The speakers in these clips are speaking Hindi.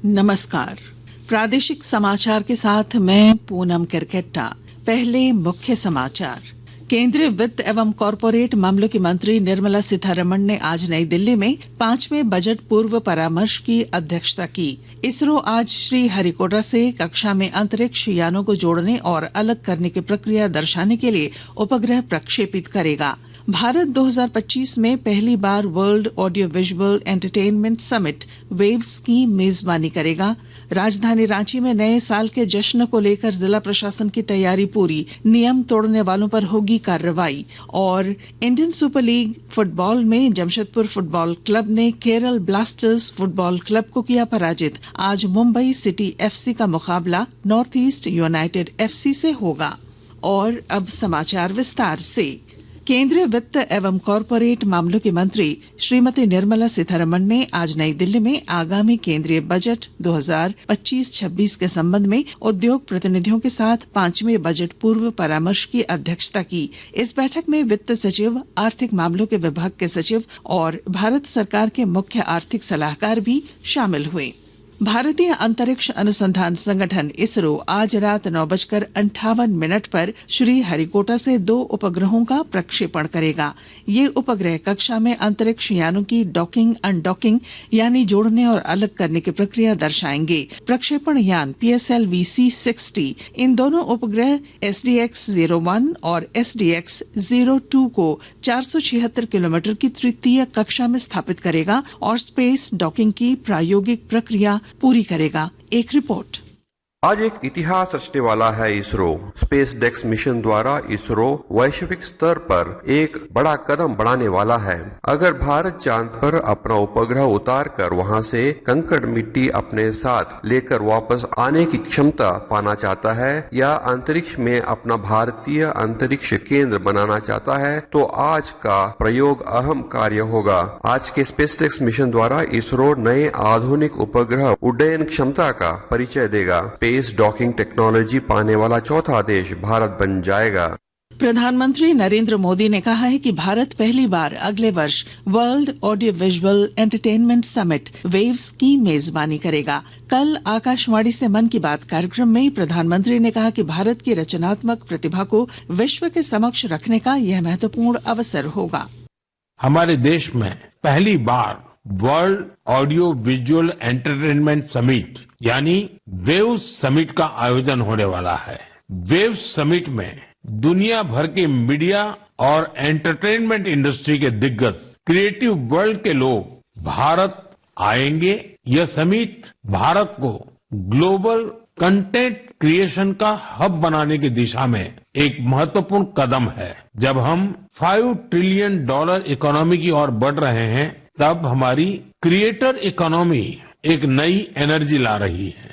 नमस्कार। प्रादेशिक समाचार के साथ मैं पूनम किरकेट्टा। पहले मुख्य समाचार। केंद्रीय वित्त एवं कॉरपोरेट मामलों की मंत्री निर्मला सीतारमण ने आज नई दिल्ली में 5वें बजट पूर्व परामर्श की अध्यक्षता की। इसरो आज श्रीहरिकोटा से कक्षा में अंतरिक्ष यानों को जोड़ने और अलग करने की प्रक्रिया दर्शाने के लिए उपग्रह प्रक्षेपित करेगा। भारत 2025 में पहली बार world audio visual entertainment summit waves की मेजबानी करेगा। राजधानी रांची में नए साल के जश्न को लेकर जिला प्रशासन की तैयारी पूरी, नियम तोड़ने वालों पर होगी कार्रवाई। और इंडियन सुपर लीग फुटबॉल में जमशेदपुर फुटबॉल क्लब ने केरल ब्लास्टर्स फुटबॉल क्लब को किया पराजित। आज मुंबई सिटी एफसी का मुकाबला नॉर्थ ईस्ट यूनाइटेड एफसी से होगा। और अब समाचार विस्तार से। केंद्रीय वित्त एवं कॉरपोरेट मामलों की मंत्री श्रीमती निर्मला सीतारमण ने आज नई दिल्ली में आगामी केंद्रीय बजट 2025-26 के संबंध में उद्योग प्रतिनिधियों के साथ 5वें बजट पूर्व परामर्श की अध्यक्षता की। इस बैठक में वित्त सचिव, आर्थिक मामलों के विभाग के सचिव और भारत सरकार के मुख्य आर्थिक सलाहकार भी शामिल हुए। भारतीय अंतरिक्ष अनुसंधान संगठन इसरो आज रात 9:58 पर श्रीहरिकोटा से 2 उपग्रहों का प्रक्षेपण करेगा। ये उपग्रह कक्षा में अंतरिक्ष यानों की डॉकिंग अनडॉकिंग यानी जोड़ने और अलग करने की प्रक्रिया दर्शाएंगे। प्रक्षेपण यान PSLV-C60 इन दोनों उपग्रह SDX-01 और SDX-02 को 476 किलोमीटर की तृतीय कक्षा में स्थापित करेगा और स्पेस डॉकिंग की प्रायोगिक प्रक्रिया पूरी करेगा। एक रिपोर्ट। आज एक इतिहास रचने वाला है इसरो। स्पेस डेक्स मिशन द्वारा इसरो वैश्विक स्तर पर एक बड़ा कदम बढ़ाने वाला है। अगर भारत चांद पर अपना उपग्रह उतार कर वहां से कंकड़ मिट्टी अपने साथ लेकर वापस आने की क्षमता पाना चाहता है या अंतरिक्ष में अपना भारतीय अंतरिक्ष केंद्र बनाना चाहता है तो आज का प्रयोग अहम कार्य होगा। आज के स्पेस डेक्स मिशन द्वारा इसरो नए आधुनिक उपग्रह उड्डयन क्षमता का परिचय देगा। स्पेस डॉकिंग टेक्नोलॉजी पाने वाला चौथा देश भारत बन जाएगा। प्रधानमंत्री नरेंद्र मोदी ने कहा है कि भारत पहली बार अगले वर्ष world audio visual entertainment summit waves की मेजबानी करेगा। कल आकाशवाणी से मन की बात कार्यक्रम में प्रधानमंत्री ने कहा कि भारत की रचनात्मक प्रतिभा को विश्व के समक्ष रखने का यह महत्वपूर्ण अवसर होगा। हमारे देश में पहली बार world audio visual entertainment summit यानी वेव्स समिट का आयोजन होने वाला है। वेव्स समिट में दुनिया भर के मीडिया और एंटरटेनमेंट इंडस्ट्री के दिग्गज क्रिएटिव वर्ल्ड के लोग भारत आएंगे। यह समिट भारत को ग्लोबल कंटेंट क्रिएशन का हब बनाने की दिशा में एक महत्वपूर्ण कदम है। जब हम $5 ट्रिलियन इकोनॉमी की ओर बढ़ रहे हैं तब हमारी क्रिएटर इकोनॉमी एक नई एनर्जी ला रही है।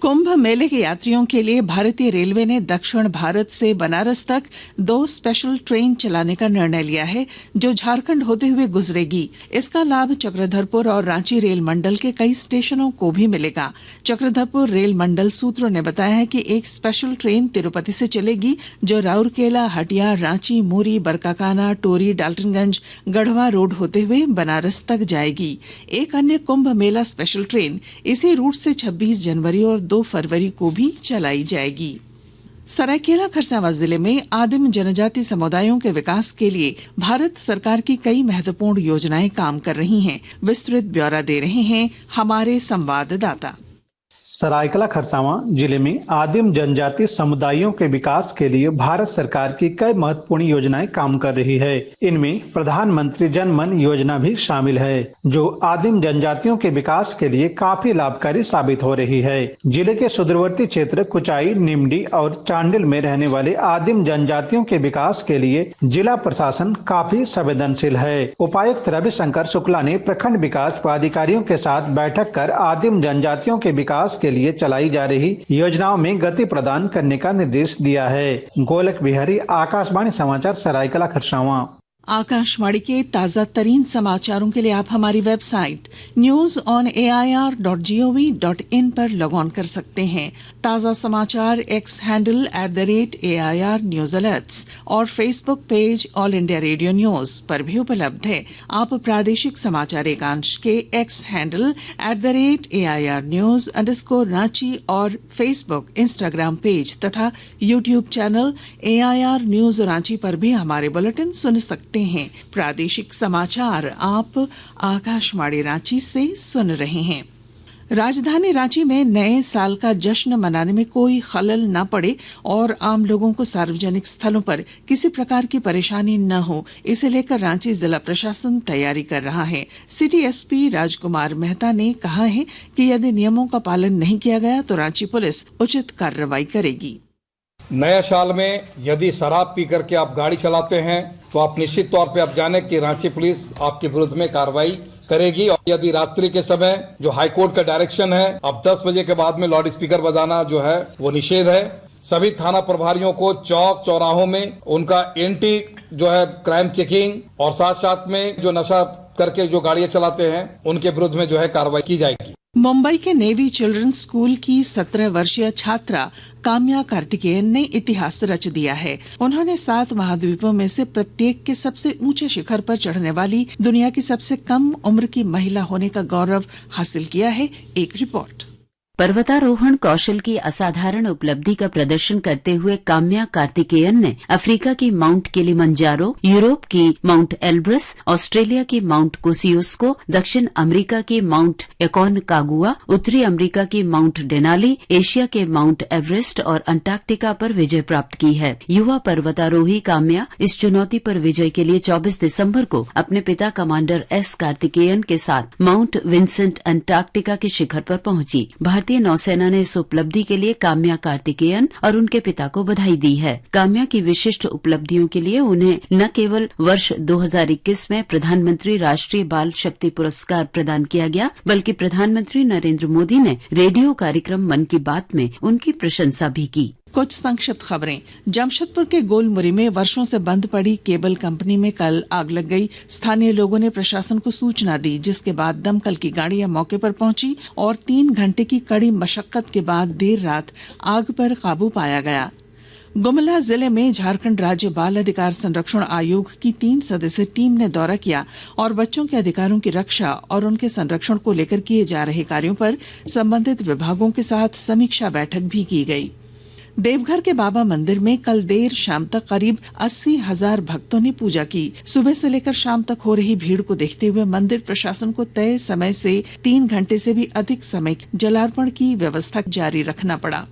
कुंभ मेले के यात्रियों के लिए भारतीय रेलवे ने दक्षिण भारत से बनारस तक 2 स्पेशल ट्रेन चलाने का निर्णय लिया है जो झारखंड होते हुए गुजरेगी। इसका लाभ चक्रधरपुर और रांची रेल मंडल के कई स्टेशनों को भी मिलेगा। चक्रधरपुर रेल मंडल सूत्रों ने बताया है कि एक स्पेशल ट्रेन तिरुपति से चलेगी जो राउरकेला, हटिया, रांची, मूरी, बरकाकाना, टोरी, डाल्टनगंज, गढ़वा रोड होते हुए बनारस तक जाएगी। एक अन्य कुंभ मेला स्पेशल ट्रेन इसी रूट से 26 जनवरी और 2 फरवरी को भी चलाई जाएगी। सरायकेला खरसावां जिले में आदिम जनजाति समुदायों के विकास के लिए भारत सरकार की कई महत्वपूर्ण योजनाएं काम कर रही हैं। विस्तृत ब्यौरा दे रहे हैं हमारे संवाददाता। सरायकेला खरसावां जिले में आदिम जनजाति समुदायों के विकास के लिए भारत सरकार की कई महत्वपूर्ण योजनाएं काम कर रही है। इनमें प्रधानमंत्री जन मन योजना भी शामिल है जो आदिम जनजातियों के विकास के लिए काफी लाभकारी साबित हो रही है। जिले के सुदूरवर्ती क्षेत्र कुचाई, निमडी और चांडिल में रहने वाले आदिम जनजातियों के विकास के लिए जिला प्रशासन काफी संवेदनशील है। उपायुक्त रविशंकर शुक्ला ने प्रखंड विकास पदाधिकारियों के साथ बैठक कर आदिम जनजातियों के विकास के लिए चलाई जा रही योजनाओं में गति प्रदान करने का निर्देश दिया है। गोलक बिहारी, आकाशवाणी समाचार, सरायकेला खरसावां। आकाशवाणी के ताजा तरीन समाचारों के लिए आप हमारी वेबसाइट news.air.gov.in पर लॉग ऑन कर सकते हैं। ताजा समाचार X handle @AIR news alerts और Facebook page All India Radio news पर भी उपलब्ध है। आप प्रादेशिक समाचार एकांश के X handle @AIR news _Ranchi और फेसबुक इंस्टाग्राम पेज तथा YouTube channel AIR news Ranchi पर भी हमारे बुलेटिन सुन सकते हैं। प्रादेशिक समाचार आप आकाशवाणी रांची से सुन रहे हैं। राजधानी रांची में नए साल का जश्न मनाने में कोई खलल न पड़े और आम लोगों को सार्वजनिक स्थलों पर किसी प्रकार की परेशानी न हो, इसे लेकर रांची जिला प्रशासन तैयारी कर रहा है। सिटी एसपी राजकुमार मेहता ने कहा है कि यदि नियमों का पालन नहीं किया गया तो रांची पुलिस उचित कार्रवाई करेगी। नए साल में यदि शराब पी करके आप गाड़ी चलाते हैं तो आप निश्चित तौर पे आप जाने कि रांची पुलिस आपके विरुद्ध में कार्रवाई करेगी। और यदि रात्रि के समय जो हाईकोर्ट का डायरेक्शन है, अब 10 बजे के बाद में लाउड स्पीकर बजाना जो है वो निषेध है। सभी थाना प्रभारियों को चौक चौराहों में उनका एंटी जो है क्राइम चेकिंग और साथ साथ में जो नशा करके जो गाड़ियां चलाते हैं उनके विरुद्ध में जो है कार्रवाई की जाएगी। मुंबई के नेवी चिल्ड्रंस स्कूल की 17 वर्षीय छात्रा काम्या कार्तिकेयन ने इतिहास रच दिया है। उन्होंने 7 महाद्वीपों में से प्रत्येक के सबसे ऊंचे शिखर पर चढ़ने वाली दुनिया की सबसे कम उम्र की महिला होने का गौरव हासिल किया है। एक रिपोर्ट। पर्वतारोहण कौशल की असाधारण उपलब्धि का प्रदर्शन करते हुए काम्या कार्तिकेयन ने अफ्रीका की माउंट किलिमंजारो, यूरोप की माउंट एल्ब्रस, ऑस्ट्रेलिया की माउंट कोसियुस्को, दक्षिण अमेरिका की माउंट एकोनकागुआ, उत्तरी अमेरिका की माउंट डेनाली, एशिया के माउंट एवरेस्ट और अंटार्कटिका पर विजय प्राप्त की है। युवा पर्वतारोही काम्या इस चुनौती पर विजय के लिए 24 दिसंबर को अपने पिता कमांडर एस कार्तिकेयन के साथ माउंट विंसेंट अंटार्कटिका के शिखर पर पहुंची। भारतीय नौसेना ने इस उपलब्धि के लिए काम्या कार्तिकेयन और उनके पिता को बधाई दी है। काम्या की विशिष्ट उपलब्धियों के लिए उन्हें न केवल वर्ष 2021 में प्रधानमंत्री राष्ट्रीय बाल शक्ति पुरस्कार प्रदान किया गया, बल्कि प्रधानमंत्री नरेंद्र मोदी ने रेडियो कार्यक्रम मन की बात में उनकी प्रशंसा भी की। कुछ संक्षिप्त खबरें। जमशेदपुर के गोलमुरी में वर्षों से बंद पड़ी केबल कंपनी में कल आग लग गई। स्थानीय लोगों ने प्रशासन को सूचना दी, जिसके बाद दमकल की गाड़ियां मौके पर पहुंची और 3 घंटे की कड़ी मशक्कत के बाद देर रात आग पर काबू पाया गया। गुमला जिले में झारखंड राज्य बाल अधिकार संरक्षण आयोग की 3 सदस्यीय टीम ने दौरा किया और बच्चों के अधिकारों की रक्षा और उनके संरक्षण को लेकर किए जा रहे कार्यों पर संबंधित विभागों के साथ समीक्षा बैठक भी की गई। देवघर के बाबा मंदिर में कल देर शाम तक करीब 80,000 भक्तों ने पूजा की। सुबह से लेकर शाम तक हो रही भीड़ को देखते हुए मंदिर प्रशासन को तय समय से 3 घंटे से भी अधिक समय जलार्पण की व्यवस्था जारी रखना पड़ा।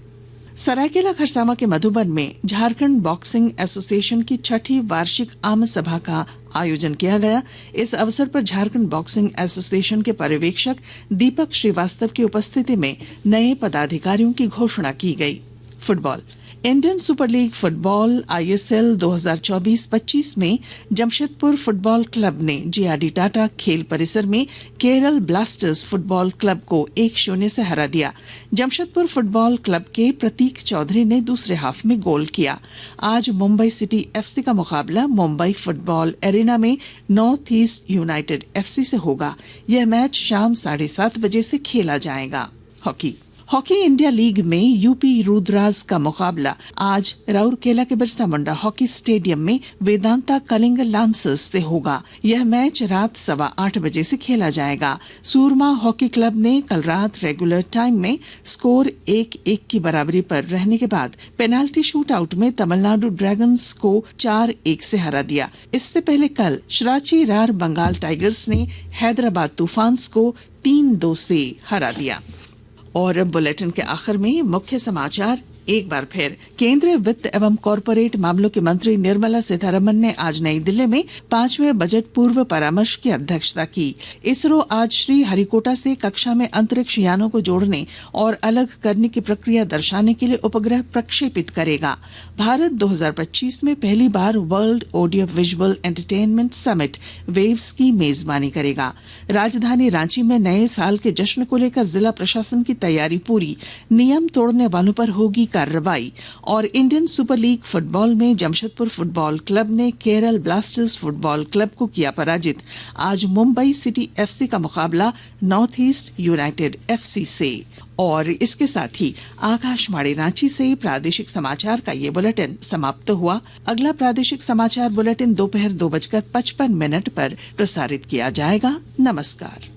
सरायकेला खरसावां के मधुबन में झारखंड बॉक्सिंग एसोसिएशन की 6ठी वार्षिक आम सभा का आयोजन किया गया। इस अवसर पर झारखंड बॉक्सिंग एसोसिएशन के पर्यवेक्षक दीपक श्रीवास्तव की उपस्थिति में नए पदाधिकारियों की घोषणा की गई। Football. Indian super league football ISL 2024-25 में जमशेदपुर फुटबॉल क्लब ने JRD टाटा खेल परिसर में केरल ब्लास्टर्स फुटबॉल क्लब को 1-0 से हरा दिया। जमशेदपुर फुटबॉल क्लब के प्रतीक चौधरी ने दूसरे हाफ में गोल किया। आज मुंबई सिटी FC का मुकाबला मुंबई फुटबॉल एरिना में नॉर्थ ईस्ट यूनाइटेड FC से होगा। यह मैच शाम 7:30 बजे से खेला जाएगा। हॉकी इंडिया लीग में यूपी रुद्राज का मुकाबला आज राउरकेला के बिरसा मुंडा हॉकी स्टेडियम में वेदांता कलिंग लांसर्स से होगा। यह मैच रात 8:15 बजे से खेला जाएगा। सूरमा हॉकी क्लब ने कल रात रेगुलर टाइम में स्कोर 1-1 की बराबरी पर रहने के बाद पेनाल्टी शूट आउट में तमिलनाडु ड्रैगन्स को 4-1 से हरा दिया। इससे पहले कल शराची रार बंगाल टाइगर्स ने हैदराबाद तूफान्स को 3-2 से हरा दिया। और बुलेटिन के आखिर में मुख्य समाचार एक बार फिर। केंद्रीय वित्त एवं कॉरपोरेट मामलों की मंत्री निर्मला सीतारमण ने आज नई दिल्ली में 5वें बजट पूर्व परामर्श की अध्यक्षता की। इसरो आज श्री हरिकोटा से कक्षा में अंतरिक्ष यानों को जोड़ने और अलग करने की प्रक्रिया दर्शाने के लिए उपग्रह प्रक्षेपित करेगा। भारत 2025 में पहली बार world audio visual entertainment summit waves की मेजबानी करेगा। राजधानी रांची में नए साल के जश्न को लेकर जिला प्रशासन की तैयारी पूरी। नियम तोड़ने वालों पर होगी कार्रवाई। और इंडियन सुपर लीग फुटबॉल में जमशेदपुर फुटबॉल क्लब ने केरल ब्लास्टर्स फुटबॉल क्लब को किया पराजित। आज मुंबई सिटी एफसी का मुकाबला नॉर्थ ईस्ट यूनाइटेड एफसी से। और इसके साथ ही आकाशवाणी रांची से प्रादेशिक समाचार का ये बुलेटिन समाप्त हुआ। अगला प्रादेशिक समाचार बुलेटिन दोपहर 2:55 पर प्रसारित किया जाएगा। नमस्कार।